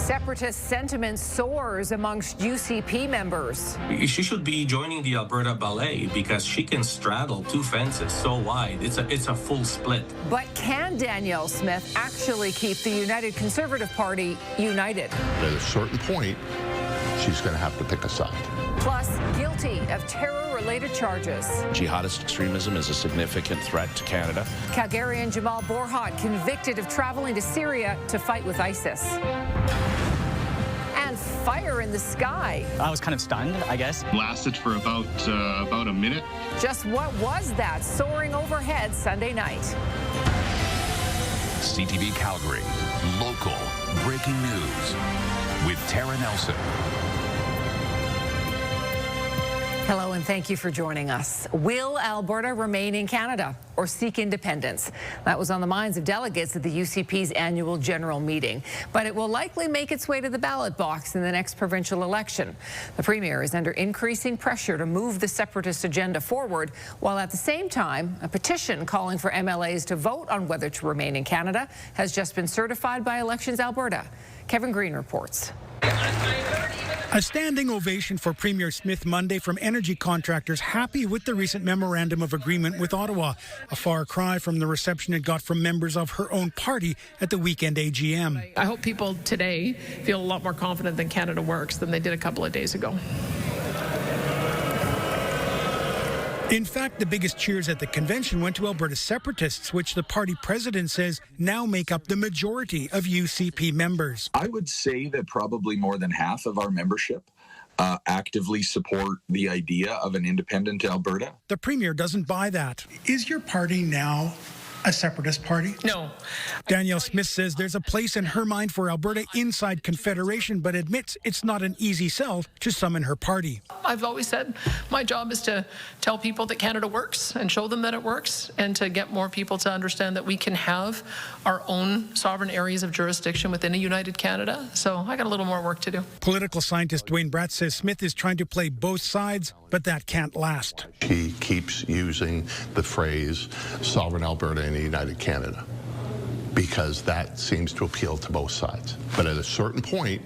Separatist sentiment soars amongst UCP members. She should be joining the Alberta Ballet because she can straddle two fences so wide. It's a full split. But can Danielle Smith actually keep the United Conservative Party united? At a certain point, she's going to have to pick a side. Plus, guilty of terror-related charges. Jihadist extremism is a significant threat to Canada. Calgarian Jamal Borhat convicted of traveling to Syria to fight with ISIS. And fire in the sky. I was kind of stunned, I guess. Lasted for about a minute. Just what was that soaring overhead Sunday night? CTV Calgary, local breaking news with Tara Nelson. Hello and thank you for joining us. Will Alberta remain in Canada or seek independence? That was on the minds of delegates at the UCP's annual general meeting. But it will likely make its way to the ballot box in the next provincial election. The Premier is under increasing pressure to move the separatist agenda forward, while at the same time, a petition calling for MLAs to vote on whether to remain in Canada has just been certified by Elections Alberta. Kevin Green reports. A standing ovation for Premier Smith Monday from energy contractors happy with the recent memorandum of agreement with Ottawa, a far cry from the reception it got from members of her own party at the weekend AGM. I hope people today feel a lot more confident that Canada works than they did a couple of days ago. In fact, the biggest cheers at the convention went to Alberta Separatists, which the party president says now make up the majority of UCP members. I would say that probably more than half of our membership actively support the idea of an independent Alberta. The Premier doesn't buy that. Is your party now a separatist party? No. Danielle Smith says there's a place in her mind for Alberta inside Confederation, but admits it's not an easy sell to some in her party. I've always said my job is to tell people that Canada works and show them that it works, and to get more people to understand that we can have our own sovereign areas of jurisdiction within a united Canada. So I got a little more work to do. Political scientist Dwayne Bratt says Smith is trying to play both sides, but that can't last. She keeps using the phrase sovereign Alberta and a united Canada because that seems to appeal to both sides. But at a certain point,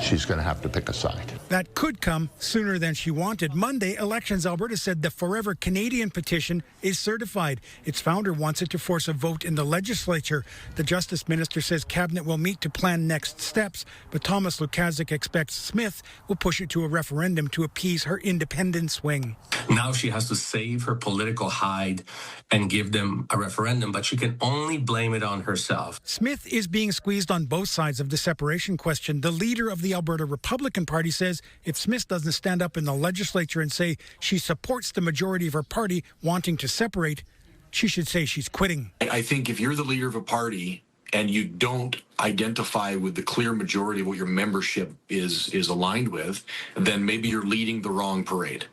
she's going to have to pick a side. That could come sooner than she wanted. Monday, Elections Alberta said the Forever Canadian petition is certified. Its founder wants it to force a vote in the legislature. The Justice Minister says Cabinet will meet to plan next steps, but Thomas Lukaszuk expects Smith will push it to a referendum to appease her independence wing. Now she has to save her political hide and give them a referendum, but she can only blame it on herself. Smith is being squeezed on both sides of the separation question. The leader of the Alberta Republican Party says if Smith doesn't stand up in the legislature and say she supports the majority of her party wanting to separate, she should say she's quitting. I think if you're the leader of a party and you don't identify with the clear majority of what your membership is aligned with, then maybe you're leading the wrong parade.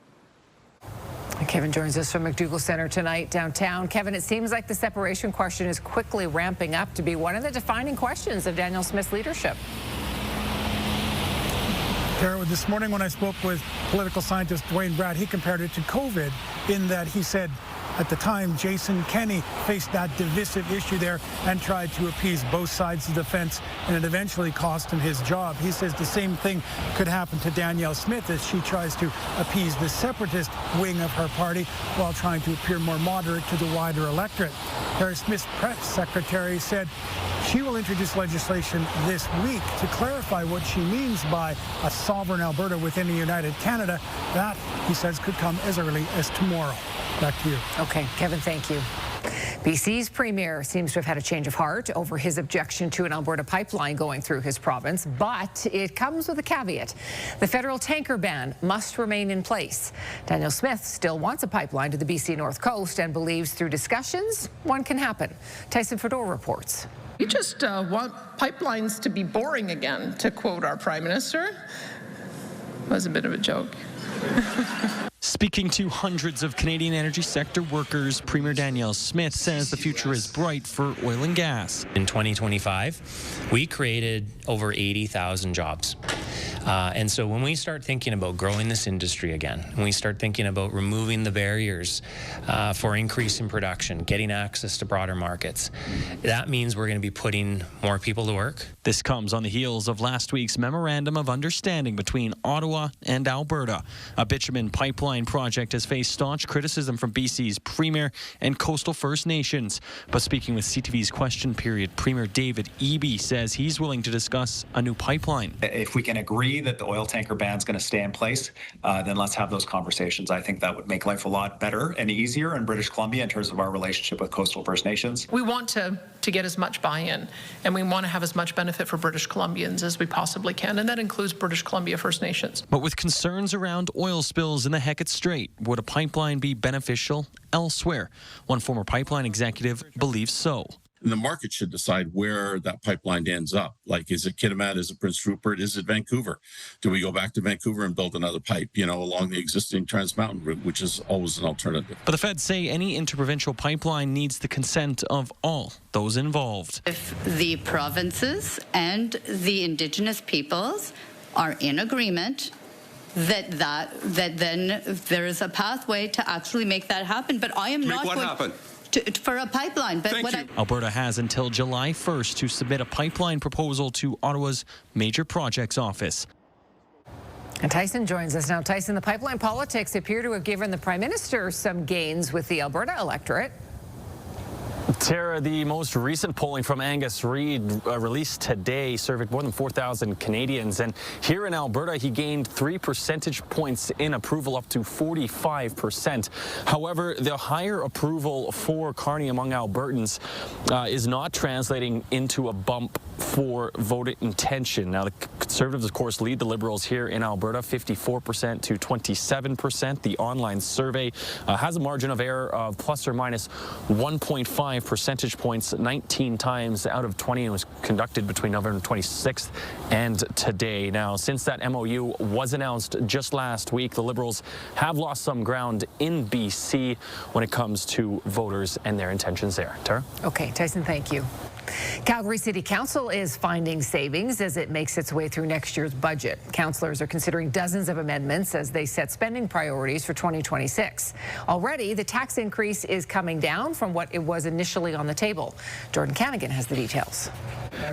Kevin joins us from McDougall Centre tonight downtown. Kevin, it seems like the separation question is quickly ramping up to be one of the defining questions of Danielle Smith's leadership. Tara, this morning when I spoke with political scientist Dwayne Bratt, he compared it to COVID in that he said at the time Jason Kenney faced that divisive issue there and tried to appease both sides of the fence, and it eventually cost him his job. He says the same thing could happen to Danielle Smith as she tries to appease the separatist wing of her party while trying to appear more moderate to the wider electorate. Harris Smith's press secretary said she will introduce legislation this week to clarify what she means by a sovereign Alberta within a united Canada. That, he says, could come as early as tomorrow. Back to you. Okay, Kevin, thank you. BC's Premier seems to have had a change of heart over his objection to an Alberta pipeline going through his province, but it comes with a caveat. The federal tanker ban must remain in place. Danielle Smith still wants a pipeline to the BC North Coast and believes through discussions one can happen. Tyson Fedor reports. You just want pipelines to be boring again, to quote our Prime Minister. Was a bit of a joke. Speaking to hundreds of Canadian energy sector workers, Premier Danielle Smith says the future is bright for oil and gas. In 2025, we created over 80,000 jobs. And so when we start thinking about growing this industry again, when we start thinking about removing the barriers for increase in production, getting access to broader markets, that means we're going to be putting more people to work. This comes on the heels of last week's Memorandum of Understanding between Ottawa and Alberta. A bitumen pipeline project has faced staunch criticism from BC's Premier and coastal First Nations. But speaking with CTV's Question Period, Premier David Eby says he's willing to discuss a new pipeline. If we can agree that the oil tanker ban is going to stay in place, then let's have those conversations. I think that would make life a lot better and easier in British Columbia in terms of our relationship with coastal First Nations. We want to get as much buy-in, and we want to have as much benefit for British Columbians as we possibly can, and that includes British Columbia First Nations. But with concerns around oil spills in the Hecate Strait, would a pipeline be beneficial elsewhere? One former pipeline executive believes so. The market should decide where that pipeline ends up. Like, is it Kitimat? Is it Prince Rupert? Is it Vancouver? Do we go back to Vancouver and build another pipe, along the existing Trans Mountain route, which is always an alternative? But the feds say any interprovincial pipeline needs the consent of all those involved. If the provinces and the Indigenous peoples are in agreement, that then there is a pathway to actually make that happen. But I am not what happen? For a pipeline. But Alberta has until July 1st to submit a pipeline proposal to Ottawa's Major Projects Office. And Tyson joins us now. Tyson, the pipeline politics appear to have given the Prime Minister some gains with the Alberta electorate. Tara, the most recent polling from Angus Reid released today surveyed more than 4,000 Canadians. And here in Alberta, he gained 3 percentage points in approval, up to 45%. However, the higher approval for Carney among Albertans is not translating into a bump for voter intention. Now, the Conservatives, of course, lead the Liberals here in Alberta, 54% to 27%. The online survey has a margin of error of plus or minus 1.5 percentage points 19 times out of 20, and was conducted between November 26th and today. Now, since that MOU was announced just last week, the Liberals have lost some ground in BC when it comes to voters and their intentions there. Tara? Okay, Tyson, thank you. Calgary City Council is finding savings as it makes its way through next year's budget. Councillors are considering dozens of amendments as they set spending priorities for 2026. Already, the tax increase is coming down from what it was initially on the table. Jordan Canagan has the details.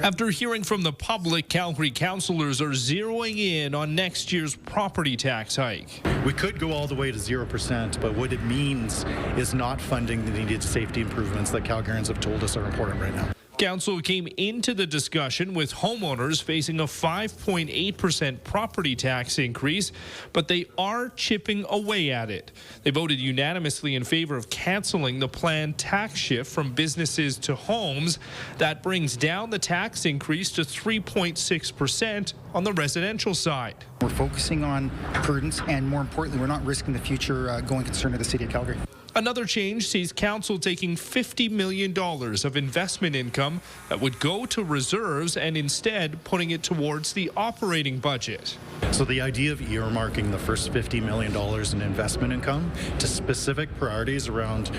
After hearing from the public, Calgary councillors are zeroing in on next year's property tax hike. We could go all the way to 0%, but what it means is not funding the needed safety improvements that Calgarians have told us are important right now. Council came into the discussion with homeowners facing a 5.8% property tax increase, but they are chipping away at it. They voted unanimously in favor of canceling the planned tax shift from businesses to homes. That brings down the tax increase to 3.6% on the residential side. We're focusing on prudence, and more importantly, we're not risking the future going concern of the City of Calgary. Another change sees Council taking $50 million of investment income that would go to reserves and instead putting it towards the operating budget. So the idea of earmarking the first $50 million in investment income to specific priorities around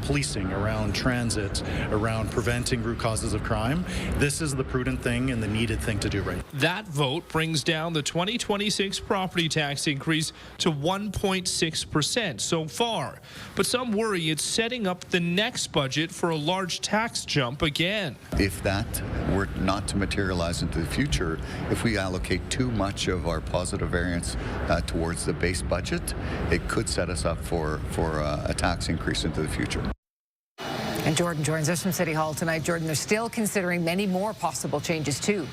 policing, around transit, around preventing root causes of crime, this is the prudent thing and the needed thing to do right now. That vote brings down the 2026 property tax increase to 1.6% so far. But some worry it's setting up the next budget for a large tax jump again. If that were not to materialize into the future, if we allocate too much of our positive variance towards the base budget, it could set us up for a tax increase into the future. And Jordan joins us from City Hall tonight. Jordan, they're still considering many more possible changes too.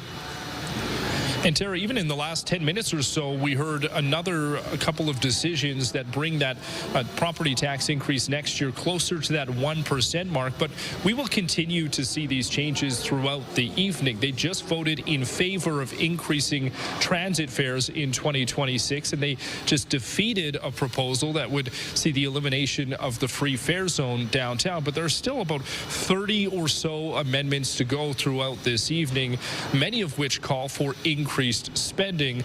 And Tara, even in the last 10 minutes or so, we heard a couple of decisions that bring that property tax increase next year closer to that 1% mark. But we will continue to see these changes throughout the evening. They just voted in favor of increasing transit fares in 2026, and they just defeated a proposal that would see the elimination of the free fare zone downtown. But there are still about 30 or so amendments to go throughout this evening, many of which call for increasing increased spending.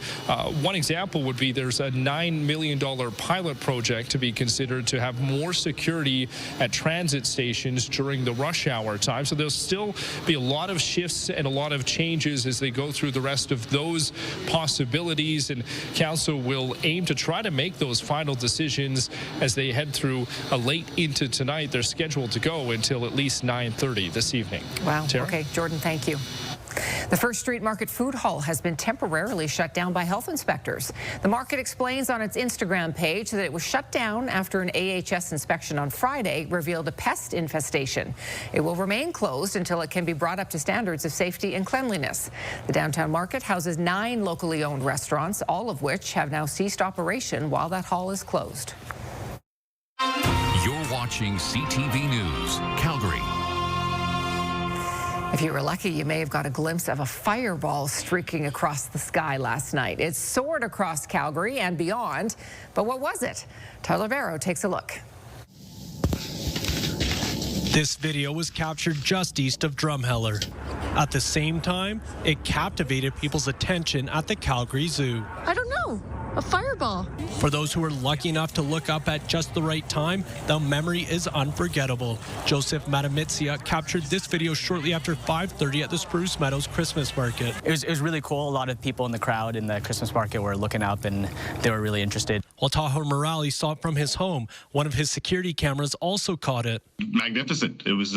One example would be there's a $9 million pilot project to be considered to have more security at transit stations during the rush hour time. So there'll still be a lot of shifts and a lot of changes as they go through the rest of those possibilities, and Council will aim to try to make those final decisions as they head through late into tonight. They're scheduled to go until at least 9:30 this evening. Wow. Tara? Okay, Jordan, thank you. The First Street Market food hall has been temporarily shut down by health inspectors. The market explains on its Instagram page that it was shut down after an AHS inspection on Friday revealed a pest infestation. It will remain closed until it can be brought up to standards of safety and cleanliness. The downtown market houses 9 locally owned restaurants, all of which have now ceased operation while that hall is closed. You're watching CTV News, Calgary. If you were lucky, you may have got a glimpse of a fireball streaking across the sky last night. It soared across Calgary and beyond, but what was it? Tyler Barrow takes a look. This video was captured just east of Drumheller. At the same time, it captivated people's attention at the Calgary Zoo. I don't know. A fireball. For those who were lucky enough to look up at just the right time, the memory is unforgettable. Joseph Matamitsia captured this video shortly after 5:30 at the Spruce Meadows Christmas Market. It was really cool. A lot of people in the crowd in the Christmas market were looking up and they were really interested. While Tahoe Morale saw it from his home, one of his security cameras also caught it. Magnificent. It was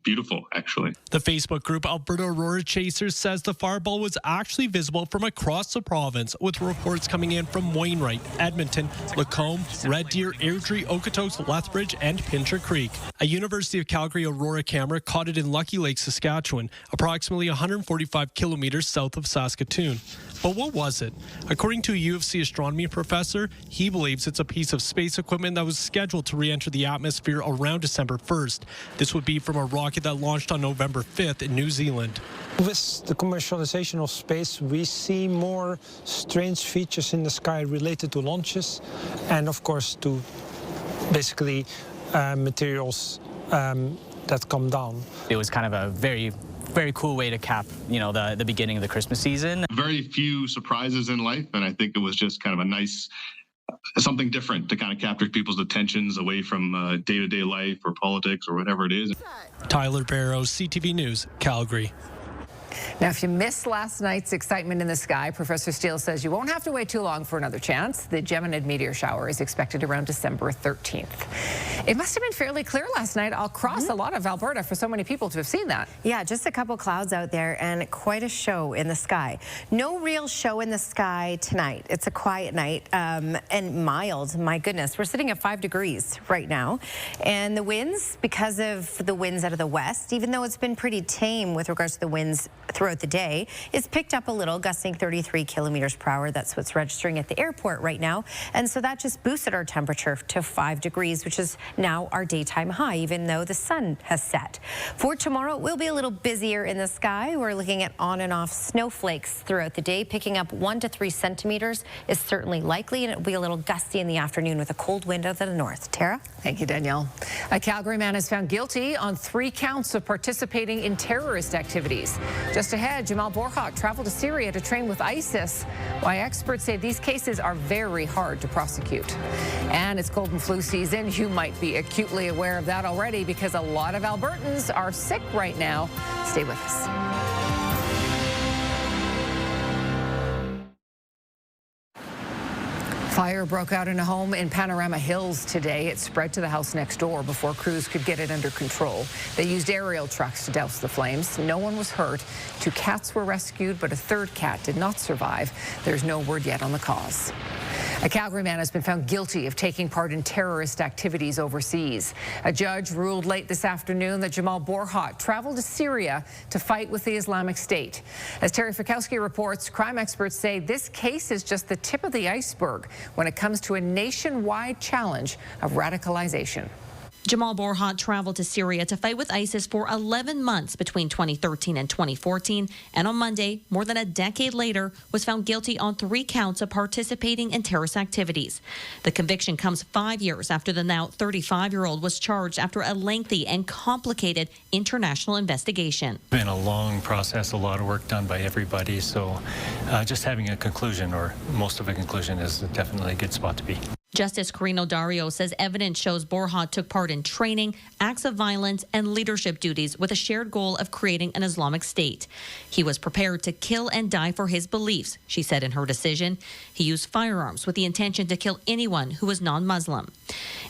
beautiful, actually. The Facebook group Alberta Aurora Chasers says the fireball was actually visible from across the province, with reports coming in from Wainwright, Edmonton, Lacombe, Red Deer, Airdrie, Okotoks, Lethbridge, and Pincher Creek. A University of Calgary Aurora camera caught it in Lucky Lake, Saskatchewan, approximately 145 kilometers south of Saskatoon. But what was it? According to a U of C astronomy professor, he believes it's a piece of space equipment that was scheduled to re-enter the atmosphere around December 1st. This would be from a rocket that launched on November 5th in New Zealand. With the commercialization of space, we see more strange features in the sky related to launches and, of course, to basically materials that come down. It was kind of a very cool way to cap, the beginning of the Christmas season. Very few surprises in life, and I think it was just kind of a nice, something different to kind of capture people's attentions away from day-to-day life or politics or whatever it is. Tyler Barrow, CTV News, Calgary. Now, if you missed last night's excitement in the sky, Professor Steele says you won't have to wait too long for another chance. The Geminid meteor shower is expected around December 13th. It must have been fairly clear last night across a lot of Alberta for so many people to have seen that. Yeah, just a couple clouds out there and quite a show in the sky. No real show in the sky tonight. It's a quiet night and mild. My goodness, we're sitting at 5 degrees right now. And the winds, because of the winds out of the west, even though it's been pretty tame with regards to the winds throughout the day, it's picked up a little, gusting 33 kilometers per hour. That's what's registering at the airport right now. And so that just boosted our temperature to 5 degrees, which is now our daytime high, even though the sun has set. For tomorrow, it will be a little busier in the sky. We're looking at on and off snowflakes throughout the day. Picking up 1 to 3 centimeters is certainly likely, and it will be a little gusty in the afternoon with a cold wind out of the north. Tara? Thank you, Danielle. A Calgary man is found guilty on 3 counts of participating in terrorist activities. Just ahead, Jamal Borhat traveled to Syria to train with ISIS. Why experts say these cases are very hard to prosecute. And it's cold and flu season. You might be acutely aware of that already because a lot of Albertans are sick right now. Stay with us. Fire broke out in a home in Panorama Hills today. It spread to the house next door before crews could get it under control. They used aerial trucks to douse the flames. No one was hurt. 2 cats were rescued, but a 3rd cat did not survive. There's no word yet on the cause. A Calgary man has been found guilty of taking part in terrorist activities overseas. A judge ruled late this afternoon that Jamal Borhat traveled to Syria to fight with the Islamic State. As Terry Fikowski reports, crime experts say this case is just the tip of the iceberg when it comes to a nationwide challenge of radicalization. Jamal Borhat traveled to Syria to fight with ISIS for 11 months between 2013 and 2014, and on Monday, more than a decade later, was found guilty on 3 counts of participating in terrorist activities. The conviction comes 5 years after the now 35-year-old was charged after a lengthy and complicated international investigation. It's been a long process, a lot of work done by everybody, so just having a conclusion, or most of a conclusion, is definitely a good spot to be. Justice Carino Dario says evidence shows Borhat took part in training, acts of violence, and leadership duties with a shared goal of creating an Islamic State. He was prepared to kill and die for his beliefs, she said in her decision. He used firearms with the intention to kill anyone who was non-Muslim.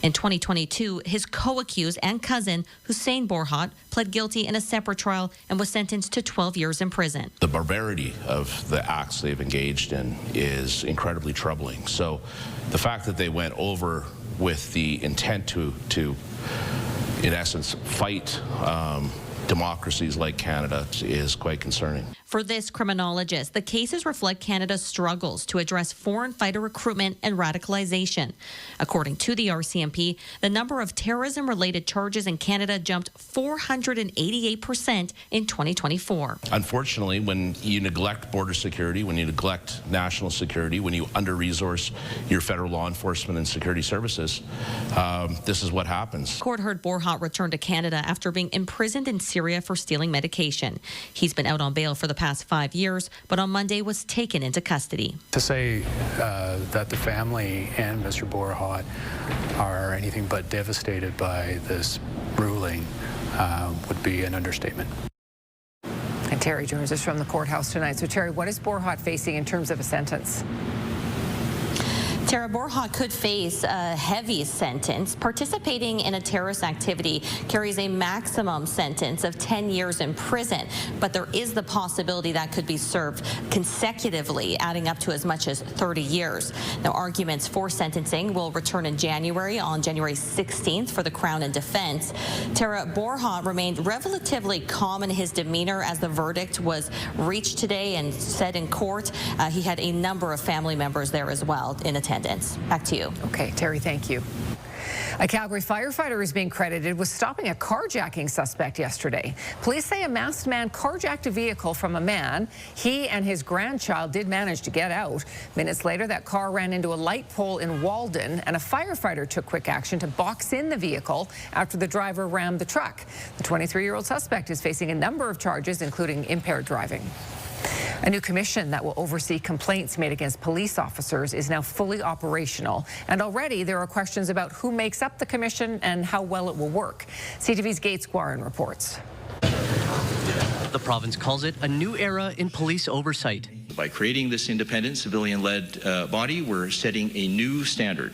In 2022, his co-accused and cousin, Hussein Borhat, pled guilty in a separate trial and was sentenced to 12 years in prison. The barbarity of the acts they've engaged in is incredibly troubling. So the fact that they went over with the intent to in essence, fight democracies like Canada is quite concerning. For this criminologist, the cases reflect Canada's struggles to address foreign fighter recruitment and radicalization. According to the RCMP, the number of terrorism-related charges in Canada jumped 488% in 2024. Unfortunately, when you neglect border security, when you neglect national security, when you under-resource your federal law enforcement and security services, this is what happens. Court heard Borhat returned to Canada after being imprisoned in Syria for stealing medication. He's been out on bail for the past 5 years, but on Monday was taken into custody. To say that the family and Mr. Borhat are anything but devastated by this ruling would be an understatement. And Terry joins us from the courthouse tonight. So Terry, what is Borhat facing in terms of a sentence? Tara, Borhat could face a heavy sentence. Participating in a terrorist activity carries a maximum sentence of 10 years in prison, but there is the possibility that could be served consecutively, adding up to as much as 30 years. Now, arguments for sentencing will return in January, on January 16th for the Crown and defense. Tara, Borhat remained relatively calm in his demeanor as the verdict was reached today and said in court. He had a number of family members there as well in attendance. Back to you. Okay, Terry, thank you. A Calgary firefighter is being credited with stopping a carjacking suspect yesterday. Police say a masked man carjacked a vehicle from a man. He and his grandchild did manage to get out. Minutes later, that car ran into a light pole in Walden, and a firefighter took quick action to box in the vehicle after the driver rammed the truck. The 23-year-old suspect is facing a number of charges, including impaired driving. A new commission that will oversee complaints made against police officers is now fully operational. And already there are questions about who makes up the commission and how well it will work. CTV's Gates Guarin reports. The province calls it a new era in police oversight. By creating this independent civilian-led body, we're setting a new standard,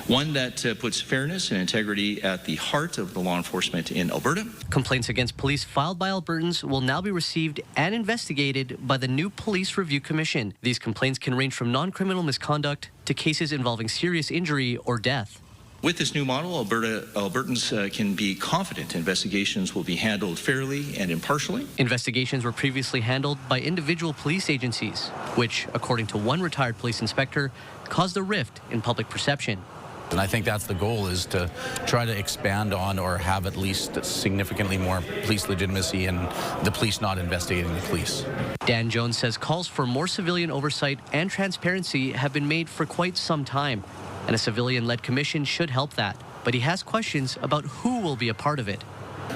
one that puts fairness and integrity at the heart of the law enforcement in Alberta. Complaints against police filed by Albertans will now be received and investigated by the new Police Review Commission. These complaints can range from non-criminal misconduct to cases involving serious injury or death. With this new model, Albertans can be confident investigations will be handled fairly and impartially. Investigations were previously handled by individual police agencies, which, according to one retired police inspector, caused a rift in public perception. And I think that's the goal, is to try to expand on or have at least significantly more police legitimacy and the police not investigating the police. Dan Jones says calls for more civilian oversight and transparency have been made for quite some time, and a civilian-led commission should help that. But he has questions about who will be a part of it.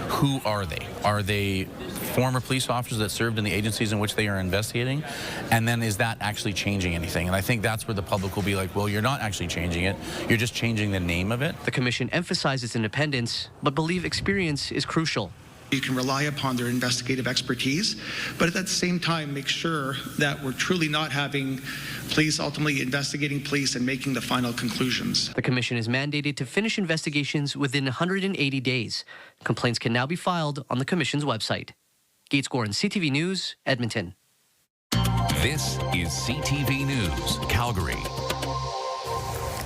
Who are they? Are they former police officers that served in the agencies in which they are investigating? And then is that actually changing anything? And I think that's where the public will be like, well, you're not actually changing it. You're just changing the name of it. The commission emphasizes independence, but believe experience is crucial. You can rely upon their investigative expertise, but at the same time, make sure that we're truly not having police ultimately investigating police and making the final conclusions. The commission is mandated to finish investigations within 180 days. Complaints can now be filed on the commission's website. Gates Gorin, CTV News, Edmonton. This is CTV News, Calgary.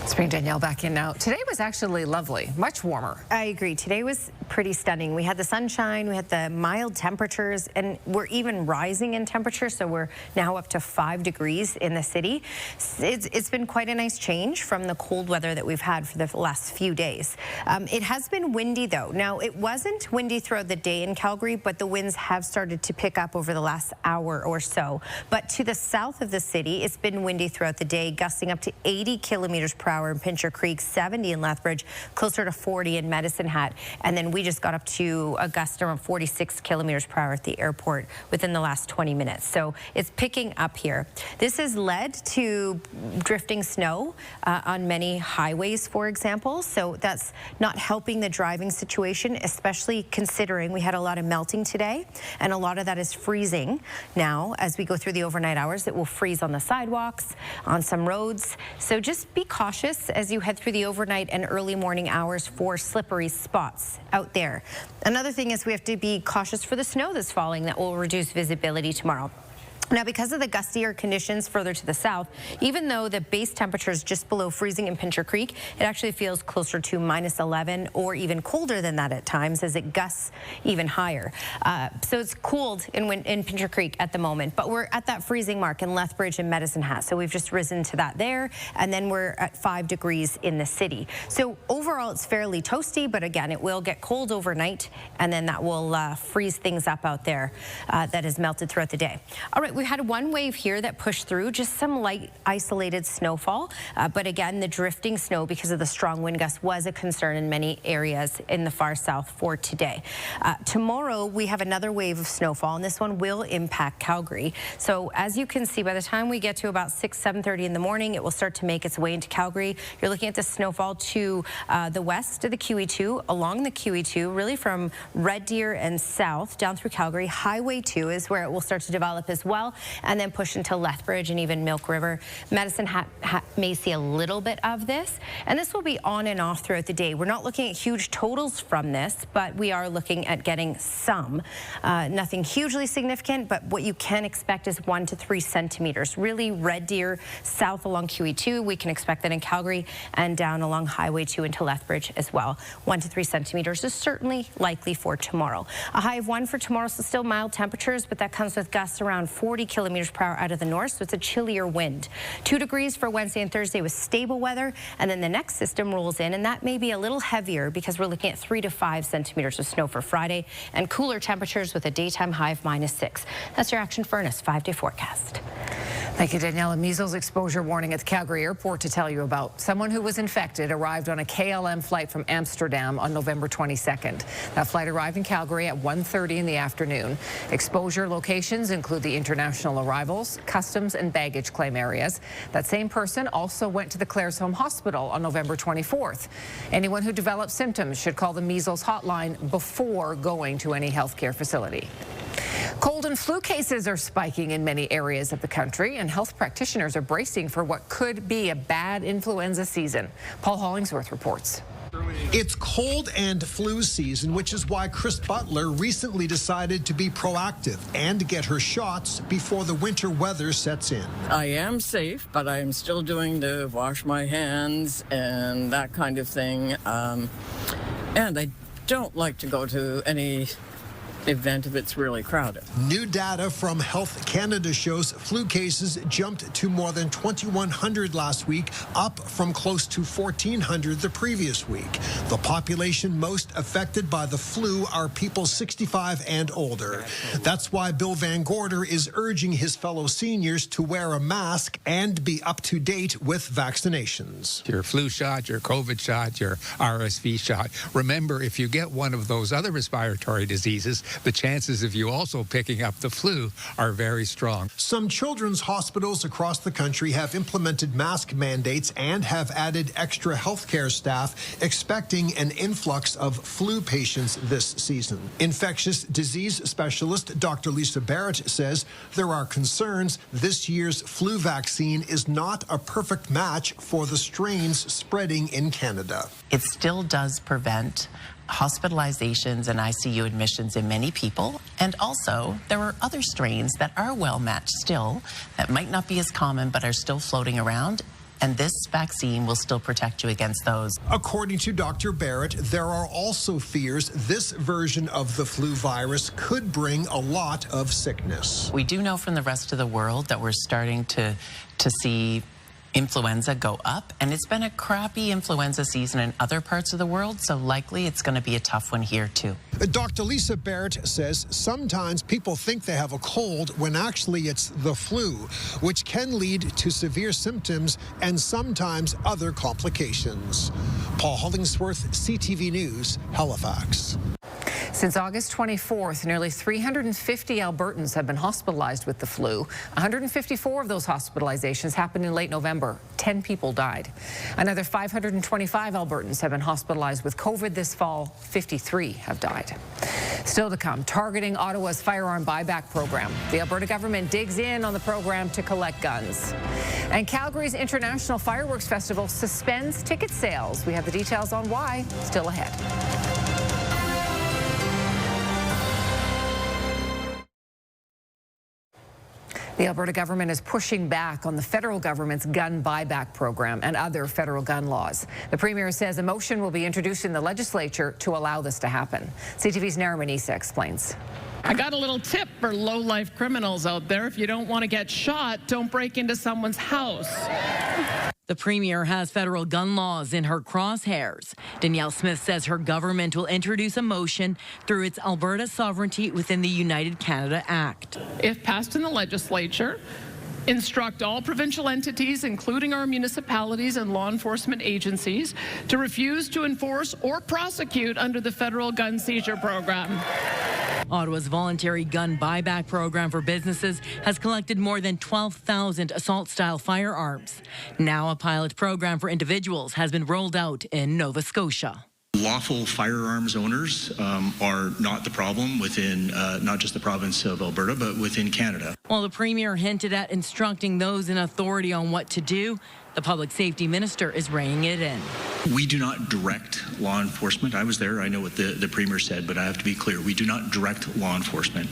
Let's bring Danielle back in now. Today was actually lovely, much warmer. I agree. Today was pretty stunning. We had the sunshine, we had the mild temperatures, and we're even rising in temperature, so we're now up to 5 degrees in the city. It's been quite a nice change from the cold weather that we've had for the last few days. It has been windy, though. Now, it wasn't windy throughout the day in Calgary, but the winds have started to pick up over the last hour or so. But to the south of the city, it's been windy throughout the day, gusting up to 80 kilometers per hour in Pincher Creek, 70 in Lethbridge, closer to 40 in Medicine Hat, and then we just got up to a gust around 46 kilometers per hour at the airport within the last 20 minutes. So it's picking up here. This has led to drifting snow on many highways, for example. So that's not helping the driving situation, especially considering we had a lot of melting today, and a lot of that is freezing now as we go through the overnight hours. It will freeze on the sidewalks, on some roads. So just be cautious as you head through the overnight and early morning hours for slippery spots out there. Another thing is we have to be cautious for the snow that's falling that will reduce visibility tomorrow. Now, because of the gustier conditions further to the south, even though the base temperature is just below freezing in Pincher Creek, it actually feels closer to -11 or even colder than that at times as it gusts even higher. So it's cooled in Pincher Creek at the moment, but we're at that freezing mark in Lethbridge and Medicine Hat. So we've just risen to that there, and then we're at 5 degrees in the city. So overall, it's fairly toasty, but again, it will get cold overnight, and then that will freeze things up out there that has melted throughout the day. All right. We had one wave here that pushed through, just some light isolated snowfall. But again, the drifting snow because of the strong wind gusts was a concern in many areas in the far south for today. Tomorrow, we have another wave of snowfall, and this one will impact Calgary. So as you can see, by the time we get to about 7:30 in the morning, it will start to make its way into Calgary. You're looking at the snowfall to the west of the QE2, along the QE2, really from Red Deer and south down through Calgary. Highway 2 is where it will start to develop as well, and then push into Lethbridge and even Milk River. Medicine Hat may see a little bit of this, and this will be on and off throughout the day. We're not looking at huge totals from this, but we are looking at getting some. Nothing hugely significant, but what you can expect is 1 to 3 centimeters. Really, Red Deer south along QE2, we can expect that in Calgary, and down along Highway 2 into Lethbridge as well. 1 to 3 centimeters is certainly likely for tomorrow. A high of 1 for tomorrow, so still mild temperatures, but that comes with gusts around 40 kilometers per hour out of the north, so it's a chillier wind. 2 degrees for Wednesday and Thursday with stable weather, and then the next system rolls in, and that may be a little heavier because we're looking at 3 to 5 centimeters of snow for Friday, and cooler temperatures with a daytime high of -6. That's your Action Furnace 5-day forecast. Thank you, Danielle. A measles exposure warning at the Calgary airport to tell you about. Someone who was infected arrived on a KLM flight from Amsterdam on November 22nd. That flight arrived in Calgary at 1:30 in the afternoon. Exposure locations include the international arrivals, customs and baggage claim areas. That same person also went to the Claresholm Hospital on November 24th. Anyone who develops symptoms should call the measles hotline before going to any healthcare facility. Cold and flu cases are spiking in many areas of the country, and health practitioners are bracing for what could be a bad influenza season. Paul Hollingsworth reports. It's cold and flu season, which is why Chris Butler recently decided to be proactive and get her shots before the winter weather sets in. I am safe, but I am still doing the wash my hands and that kind of thing. And I don't like to go to any event if it's really crowded. New data from Health Canada shows flu cases jumped to more than 2,100 last week, up from close to 1,400 the previous week. The population most affected by the flu are people 65 and older. That's why Bill Van Gorder is urging his fellow seniors to wear a mask and be up to date with vaccinations. Your flu shot, your COVID shot, your RSV shot. Remember, if you get one of those other respiratory diseases, the chances of you also picking up the flu are very strong. Some children's hospitals across the country have implemented mask mandates and have added extra healthcare staff, expecting an influx of flu patients this season. Infectious disease specialist Dr. Lisa Barrett says there are concerns this year's flu vaccine is not a perfect match for the strains spreading in Canada. It still does prevent hospitalizations and ICU admissions in many people, and also there are other strains that are well matched still that might not be as common but are still floating around, and this vaccine will still protect you against those. According to Dr. Barrett, there are also fears this version of the flu virus could bring a lot of sickness. We do know from the rest of the world that we're starting to see influenza go up, and it's been a crappy influenza season in other parts of the world, so likely it's going to be a tough one here too. Dr. Lisa Barrett says sometimes people think they have a cold when actually it's the flu, which can lead to severe symptoms and sometimes other complications. Paul Hollingsworth, CTV News, Halifax. Since August 24th, nearly 350 Albertans have been hospitalized with the flu. 154 of those hospitalizations happened in late November. 10 people died. Another 525 Albertans have been hospitalized with COVID this fall. 53 have died. Still to come, targeting Ottawa's firearm buyback program. The Alberta government digs in on the program to collect guns. And Calgary's International Fireworks Festival suspends ticket sales. We have the details on why still ahead. The Alberta government is pushing back on the federal government's gun buyback program and other federal gun laws. The premier says a motion will be introduced in the legislature to allow this to happen. CTV's Nara Manisa explains. I got a little tip for low-life criminals out there. If you don't want to get shot, don't break into someone's house. The premier has federal gun laws in her crosshairs. Danielle Smith says her government will introduce a motion through its Alberta Sovereignty Within the United Canada Act. If passed in the legislature, instruct all provincial entities, including our municipalities and law enforcement agencies, to refuse to enforce or prosecute under the federal gun seizure program. Ottawa's voluntary gun buyback program for businesses has collected more than 12,000 assault-style firearms. Now a pilot program for individuals has been rolled out in Nova Scotia. Lawful firearms owners are not the problem within not just the province of Alberta, but within Canada. While the premier hinted at instructing those in authority on what to do, the public safety minister is reining it in. We do not direct law enforcement. I was there. I know what the premier said, but I have to be clear. We do not direct law enforcement.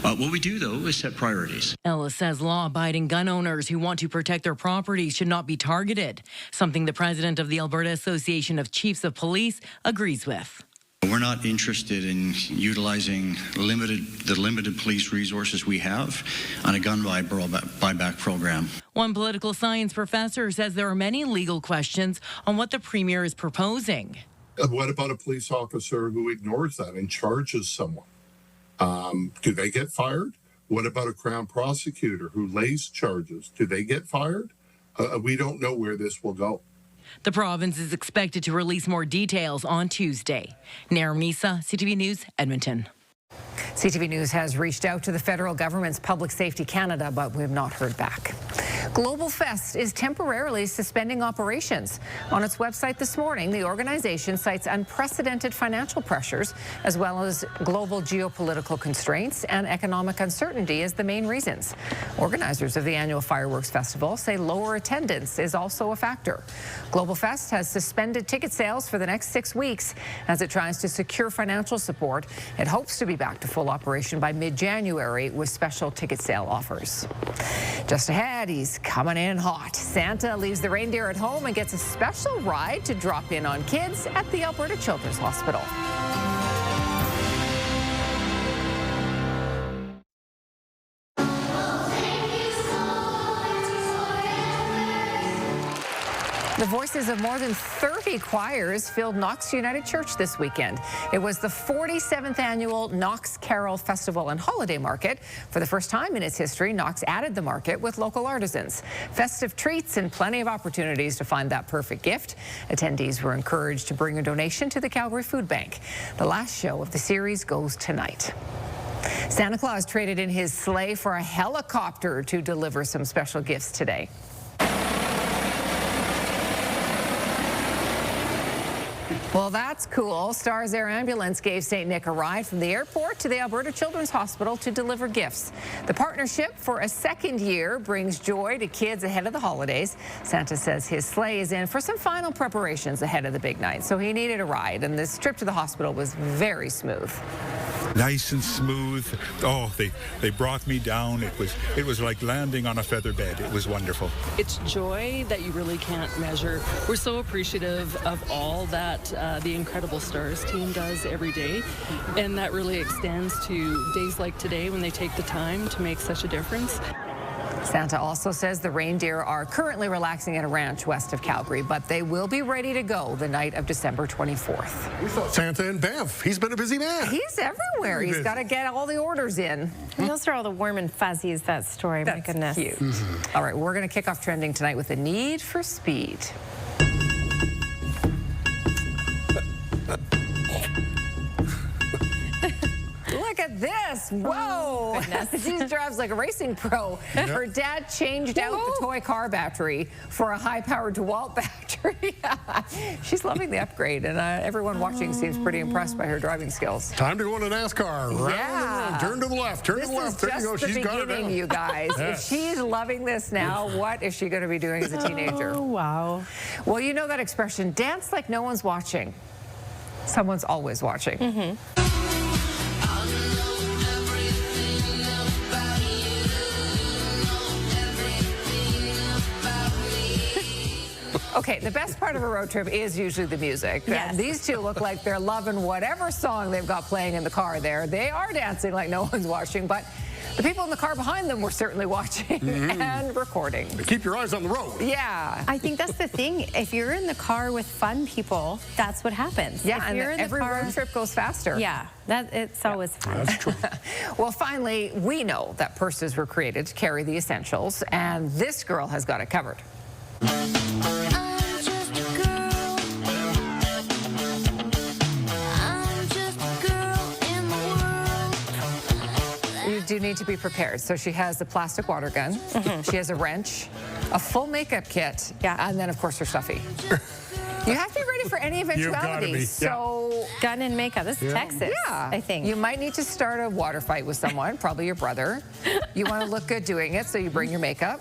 What we do, though, is set priorities. Ellis says law-abiding gun owners who want to protect their property should not be targeted, something the president of the Alberta Association of Chiefs of Police agrees with. We're not interested in utilizing the limited police resources we have on a gun buyback program. One political science professor says there are many legal questions on what the premier is proposing. What about a police officer who ignores that and charges someone? Do they get fired? What about a Crown prosecutor who lays charges? Do they get fired? We don't know where this will go. The province is expected to release more details on Tuesday. Nara Manisa, CTV News, Edmonton. CTV News has reached out to the federal government's Public Safety Canada, but we have not heard back. Global Fest is temporarily suspending operations. On its website this morning, the organization cites unprecedented financial pressures, as well as global geopolitical constraints and economic uncertainty as the main reasons. Organizers of the annual fireworks festival say lower attendance is also a factor. Global Fest has suspended ticket sales for the next 6 weeks as it tries to secure financial support. It hopes to be back to full operation by mid-January with special ticket sale offers. Just ahead, he's coming in hot. Santa leaves the reindeer at home and gets a special ride to drop in on kids at the Alberta Children's Hospital. The voices of more than 30 choirs filled Knox United Church this weekend. It was the 47th annual Knox Carol Festival and Holiday Market. For the first time in its history, Knox added the market with local artisans. Festive treats and plenty of opportunities to find that perfect gift. Attendees were encouraged to bring a donation to the Calgary Food Bank. The last show of the series goes tonight. Santa Claus traded in his sleigh for a helicopter to deliver some special gifts today. Well, that's cool. Stars Air Ambulance gave St. Nick a ride from the airport to the Alberta Children's Hospital to deliver gifts. The partnership for a second year brings joy to kids ahead of the holidays. Santa says his sleigh is in for some final preparations ahead of the big night, so he needed a ride, and this trip to the hospital was very smooth. nice and smooth. Oh, they brought me down. It was like landing on a feather bed. It was wonderful. It's joy that you really can't measure. We're so appreciative of all that the Incredible Stars team does every day, and that really extends to days like today when they take the time to make such a difference. Santa also says the reindeer are currently relaxing at a ranch west of Calgary, but they will be ready to go the night of December 24th. We thought Santa in Banff. He's been a busy man. He's everywhere. He's got to get all the orders in. And those are all the warm and fuzzies, that story. That's my goodness. Cute. All right, we're going to kick off trending tonight with the need for speed. Look at this. Whoa. She drives like a racing pro. Yep. Her dad changed out the toy car battery for a high-powered DeWalt battery. She's loving the upgrade, and everyone watching seems pretty impressed by her driving skills. Time to go into NASCAR. Yeah. Turn to the left. Turn to the left. There you go. She's got it now. You guys. Yes. If she's loving this now, what is she going to be doing as a teenager? Oh, wow. Well, you know that expression, dance like no one's watching. Someone's always watching. Mm-hmm. Okay, the best part of a road trip is usually the music. Yes. These two look like they're loving whatever song they've got playing in the car there. They are dancing like no one's watching, but the people in the car behind them were certainly watching and recording. Keep your eyes on the road. Yeah. I think that's the thing. If you're in the car with fun people, that's what happens. Yeah, if and you're in every the car, road trip goes faster. Yeah, it's always fun. That's true. Well, finally, we know that purses were created to carry the essentials, and this girl has got it covered. You do need to be prepared. So she has the plastic water gun, she has a wrench, a full makeup kit, and then, of course, her stuffy. You have to be ready for any eventuality. So, gun and makeup. This is Texas, I think. You might need to start a water fight with someone, probably your brother. You want to look good doing it, so you bring your makeup.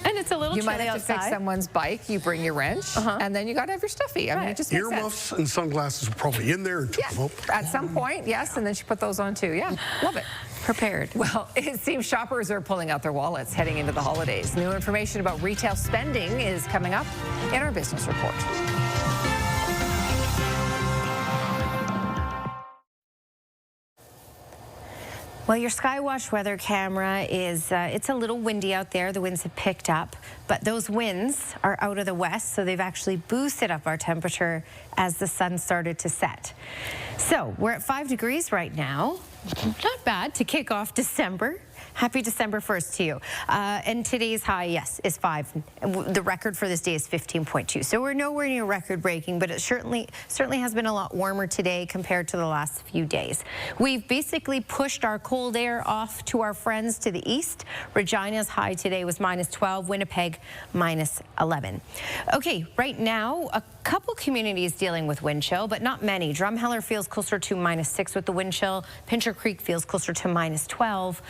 And it's a little You might chilly have to fix outside. someone bike. You bring your wrench, and then you got to have your stuffy. I mean, it just makes Earmuffs and sunglasses were probably in there. Yeah, at some point, yes, and then she put those on too. Yeah, love it. Prepared. Well, it seems shoppers are pulling out their wallets heading into the holidays. New information about retail spending is coming up in our business report. Well, your Skywatch weather camera is, it's a little windy out there. The winds have picked up, but those winds are out of the west, so they've actually boosted up our temperature as the sun started to set. So we're at 5 degrees right now. Not bad to kick off December. Happy December 1st to you. And today's high, yes, is 5. The record for this day is 15.2. So we're nowhere near record breaking, but it certainly has been a lot warmer today compared to the last few days. We've basically pushed our cold air off to our friends to the east. Regina's high today was -12, Winnipeg -11. Okay, right now, a couple communities dealing with wind chill, but not many. Drumheller feels closer to -6 with the wind chill. Pincher Creek feels closer to -12.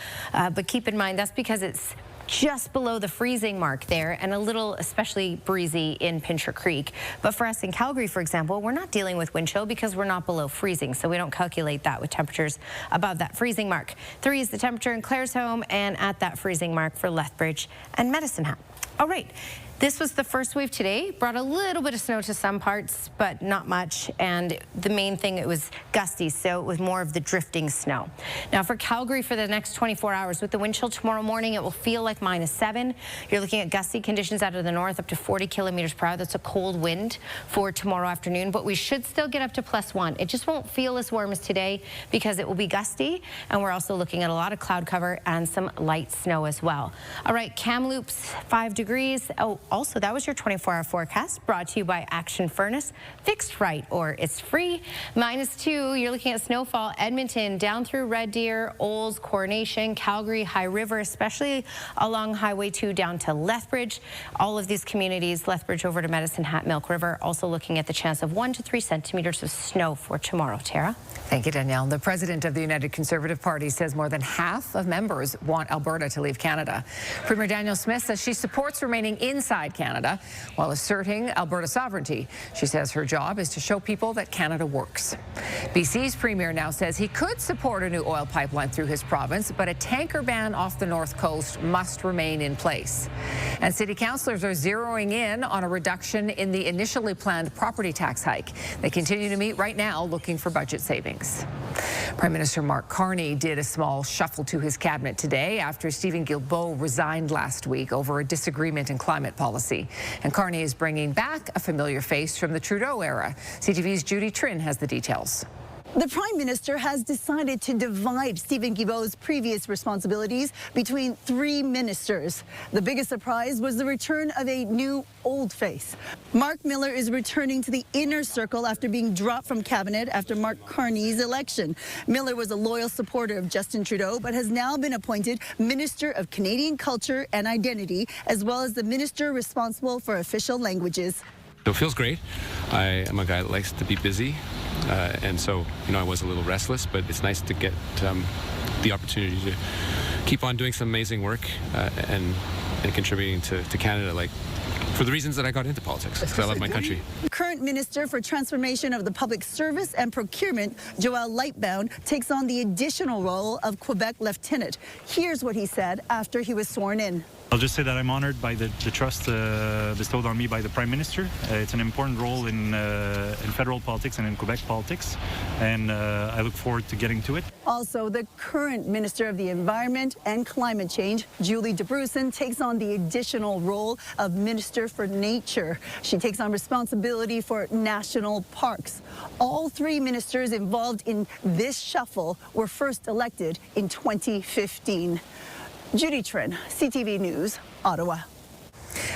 But keep in mind, that's because it's just below the freezing mark there and a little especially breezy in Pincher Creek. But for us in Calgary, for example, we're not dealing with wind chill because we're not below freezing, so we don't calculate that with temperatures above that freezing mark. 3 is the temperature in Claresholm and at that freezing mark for Lethbridge and Medicine Hat. All right. This was the first wave today, brought a little bit of snow to some parts, but not much. And the main thing, it was gusty, so it was more of the drifting snow. Now for Calgary for the next 24 hours, with the wind chill tomorrow morning, it will feel like -7. You're looking at gusty conditions out of the north up to 40 kilometers per hour. That's a cold wind for tomorrow afternoon, but we should still get up to +1. It just won't feel as warm as today because it will be gusty, and we're also looking at a lot of cloud cover and some light snow as well. All right, Kamloops, 5 degrees. Oh, also, that was your 24-hour forecast brought to you by Action Furnace. Fixed right or it's free. -2, you're looking at snowfall. Edmonton down through Red Deer, Olds, Coronation, Calgary, High River, especially along Highway 2 down to Lethbridge. All of these communities, Lethbridge over to Medicine Hat, Milk River, also looking at the chance of 1 to 3 centimeters of snow for tomorrow. Tara? Thank you, Danielle. The president of the United Conservative Party says more than half of members want Alberta to leave Canada. Premier Danielle Smith says she supports remaining inside inside Canada while asserting Alberta sovereignty. She says her job is to show people that Canada works. BC's premier now says he could support a new oil pipeline through his province, but a tanker ban off the north coast must remain in place. And city councillors are zeroing in on a reduction in the initially planned property tax hike. They continue to meet right now looking for budget savings. Prime Minister Mark Carney did a small shuffle to his cabinet today after Stephen Guilbeault resigned last week over a disagreement in climate policy. And Carney is bringing back a familiar face from the Trudeau era. CTV's Judy Trinh has the details. The Prime Minister has decided to divide Stephen Guilbeault's previous responsibilities between 3 ministers. The biggest surprise was the return of a new old face. Mark Miller is returning to the inner circle after being dropped from cabinet after Mark Carney's election. Miller was a loyal supporter of Justin Trudeau, but has now been appointed Minister of Canadian Culture and Identity, as well as the minister responsible for official languages. So it feels great. I am a guy that likes to be busy, and so, I was a little restless, but it's nice to get the opportunity to keep on doing some amazing work and contributing to Canada, like for the reasons that I got into politics, because I love my country. Current Minister for Transformation of the Public Service and Procurement, Joel Lightbound, takes on the additional role of Quebec Lieutenant. Here's what he said after he was sworn in. I'll just say that I'm honored by the trust bestowed on me by the Prime Minister. It's an important role in federal politics and in Quebec politics, and I look forward to getting to it. Also, the current Minister of the Environment and Climate Change, Julie DeBrusen, takes on the additional role of Minister for Nature. She takes on responsibility for national parks. All 3 ministers involved in this shuffle were first elected in 2015. Judy Trinh, CTV News, Ottawa.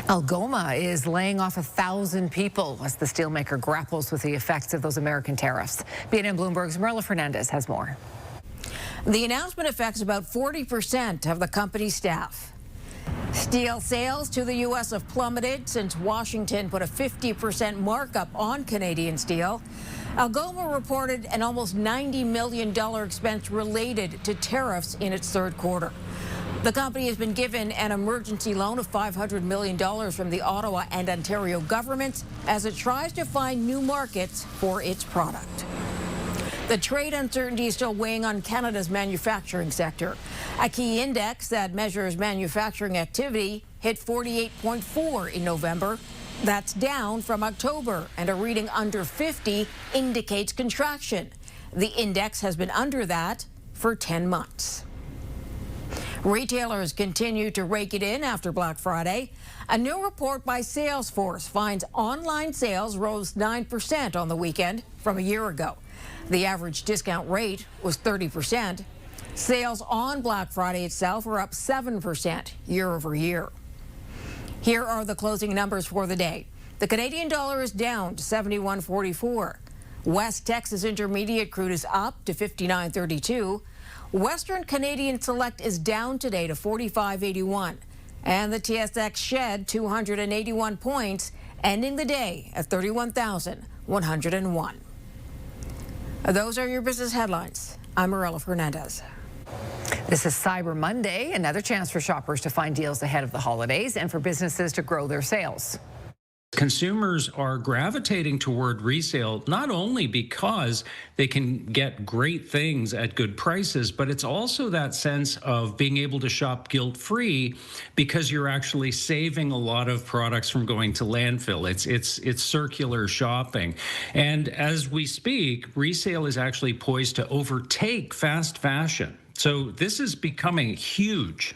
Algoma is laying off 1,000 people as the steelmaker grapples with the effects of those American tariffs. BNN Bloomberg's Marilla Fernandez has more. The announcement affects about 40% of the company's staff. Steel sales to the U.S. have plummeted since Washington put a 50% markup on Canadian steel. Algoma reported an almost $90 million expense related to tariffs in its third quarter. The company has been given an emergency loan of $500 million from the Ottawa and Ontario governments as it tries to find new markets for its product. The trade uncertainty is still weighing on Canada's manufacturing sector. A key index that measures manufacturing activity hit 48.4 in November. That's down from October, and a reading under 50 indicates contraction. The index has been under that for 10 months. Retailers continue to rake it in after Black Friday. A new report by Salesforce finds online sales rose 9% on the weekend from a year ago. The average discount rate was 30%. Sales on Black Friday itself were up 7% year over year. Here are the closing numbers for the day. The Canadian dollar is down to 71.44. West Texas Intermediate crude is up to 59.32. Western Canadian Select is down today to 45.81. And the TSX shed 281 points, ending the day at 31,101. Those are your business headlines. I'm Marilla Fernandez. This is Cyber Monday, another chance for shoppers to find deals ahead of the holidays and for businesses to grow their sales. Consumers are gravitating toward resale not only because they can get great things at good prices, but it's also that sense of being able to shop guilt-free because you're actually saving a lot of products from going to landfill. It's circular shopping. And as we speak, resale is actually poised to overtake fast fashion. So this is becoming huge.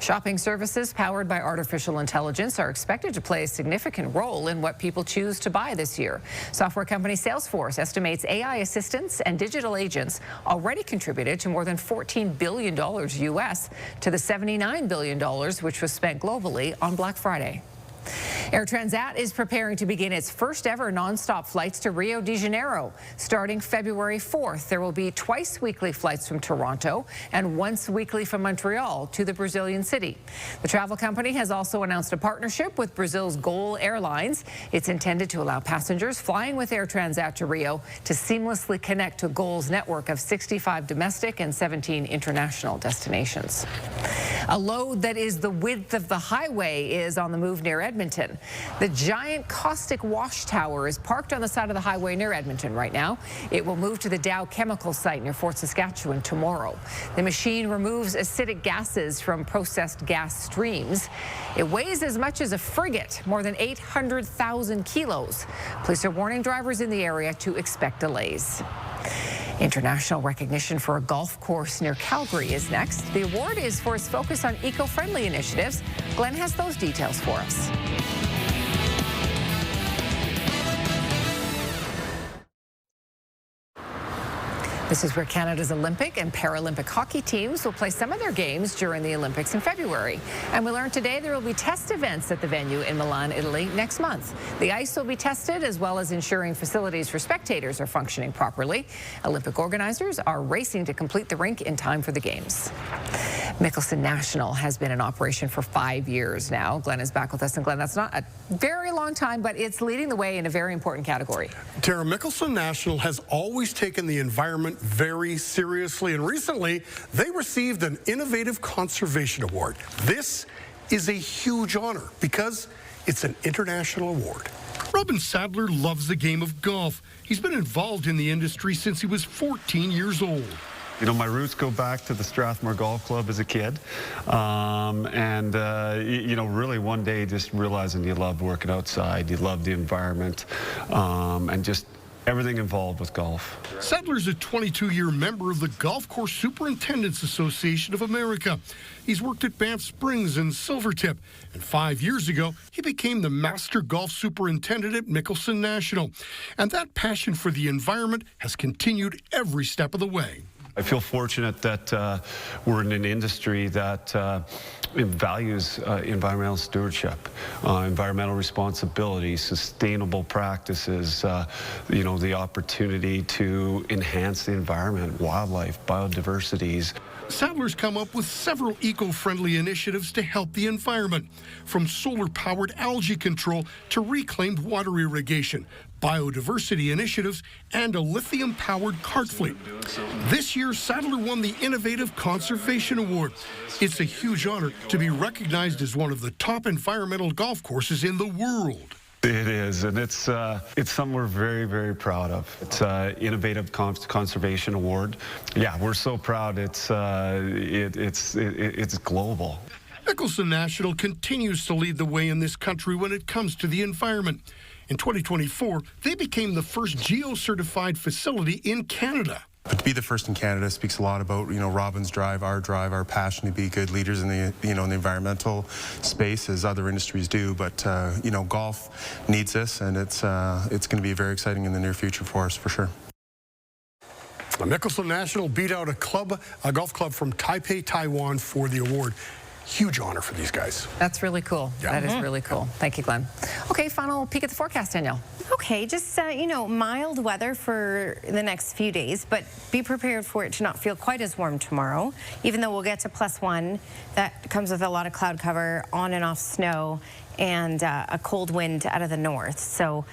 Shopping services powered by artificial intelligence are expected to play a significant role in what people choose to buy this year. Software company Salesforce estimates AI assistants and digital agents already contributed to more than $14 billion U.S. to the $79 billion which was spent globally on Black Friday. Air Transat is preparing to begin its first ever nonstop flights to Rio de Janeiro. Starting February 4th, there will be twice weekly flights from Toronto and once weekly from Montreal to the Brazilian city. The travel company has also announced a partnership with Brazil's Gol Airlines. It's intended to allow passengers flying with Air Transat to Rio to seamlessly connect to Gol's network of 65 domestic and 17 international destinations. A load that is the width of the highway is on the move near Edmonton. The giant caustic wash tower is parked on the side of the highway near Edmonton right now. It will move to the Dow Chemical site near Fort Saskatchewan tomorrow. The machine removes acidic gases from processed gas streams. It weighs as much as a frigate, more than 800,000 kilos. Police are warning drivers in the area to expect delays. International recognition for a golf course near Calgary is next. The award is for its focus on eco-friendly initiatives. Glenn has those details for us. This is where Canada's Olympic and Paralympic hockey teams will play some of their games during the Olympics in February. And we learned today there will be test events at the venue in Milan, Italy next month. The ice will be tested, as well as ensuring facilities for spectators are functioning properly. Olympic organizers are racing to complete the rink in time for the games. Mickelson National has been in operation for 5 years now. Glenn is back with us. And Glenn, that's not a very long time, but it's leading the way in a very important category. Tara, Mickelson National has always taken the environment very seriously, and recently they received an Innovative Conservation Award. This is a huge honor because it's an international award. Robin Sadler loves the game of golf. He's been involved in the industry since he was 14 years old. You know, my roots go back to the Strathmore Golf Club as a kid. You know, really one day just realizing you love working outside, you love the environment, and just everything involved with golf. Sadler's a 22-year member of the Golf Course Superintendents Association of America. He's worked at Banff Springs and Silvertip, and 5 years ago, he became the Master Golf Superintendent at Mickelson National. And that passion for the environment has continued every step of the way. I feel fortunate that we're in an industry that values environmental stewardship, environmental responsibility, sustainable practices, you know, the opportunity to enhance the environment, wildlife, biodiversities. Sadler's come up with several eco-friendly initiatives to help the environment, from solar-powered algae control to reclaimed water irrigation, biodiversity initiatives, and a lithium-powered cart fleet. This year, Sadler won the Innovative Conservation Award. It's a huge honor to be recognized as one of the top environmental golf courses in the world. It is, and it's something we're very, very proud of. It's Innovative Conservation Award. Yeah, we're so proud. It's global. Mickelson National continues to lead the way in this country when it comes to the environment. In 2024, they became the first geo-certified facility in Canada. But to be the first in Canada speaks a lot about, you know, Robin's drive, our passion to be good leaders in the, you know, in the environmental space, as other industries do. But you know, golf needs this, and it's going to be very exciting in the near future for us, for sure. Mickelson National beat out a golf club from Taipei, Taiwan for the award. Huge honor for these guys. That's really cool. Yeah. That is really cool. Thank you, Glenn. Okay, final peek at the forecast, Danielle. Okay, just, you know, mild weather for the next few days, but be prepared for it to not feel quite as warm tomorrow, even though we'll get to +1. That comes with a lot of cloud cover, on and off snow, and a cold wind out of the north. So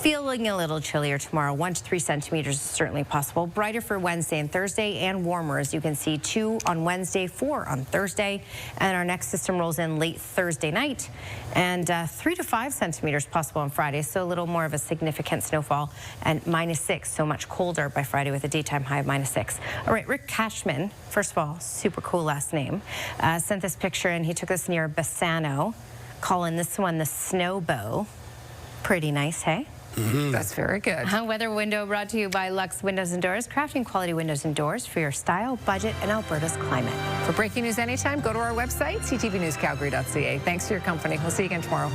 feeling a little chillier tomorrow. 1 to 3 centimeters is certainly possible. Brighter for Wednesday and Thursday, and warmer, as you can see, 2 on Wednesday, 4 on Thursday. And our next system rolls in late Thursday night, and 3 to 5 centimeters possible on Friday, so a little more of a significant snowfall, and -6, so much colder by Friday with a daytime high of -6. All right, Rick Cashman, first of all, super cool last name, sent this picture, and he took this near Bassano, calling this one the Snowbow. Pretty nice, hey? That's very good. Weather window brought to you by Lux Windows and Doors, crafting quality windows and doors for your style, budget, and Alberta's climate. For breaking news anytime, go to our website, ctvnewscalgary.ca. Thanks for your company. We'll see you again tomorrow.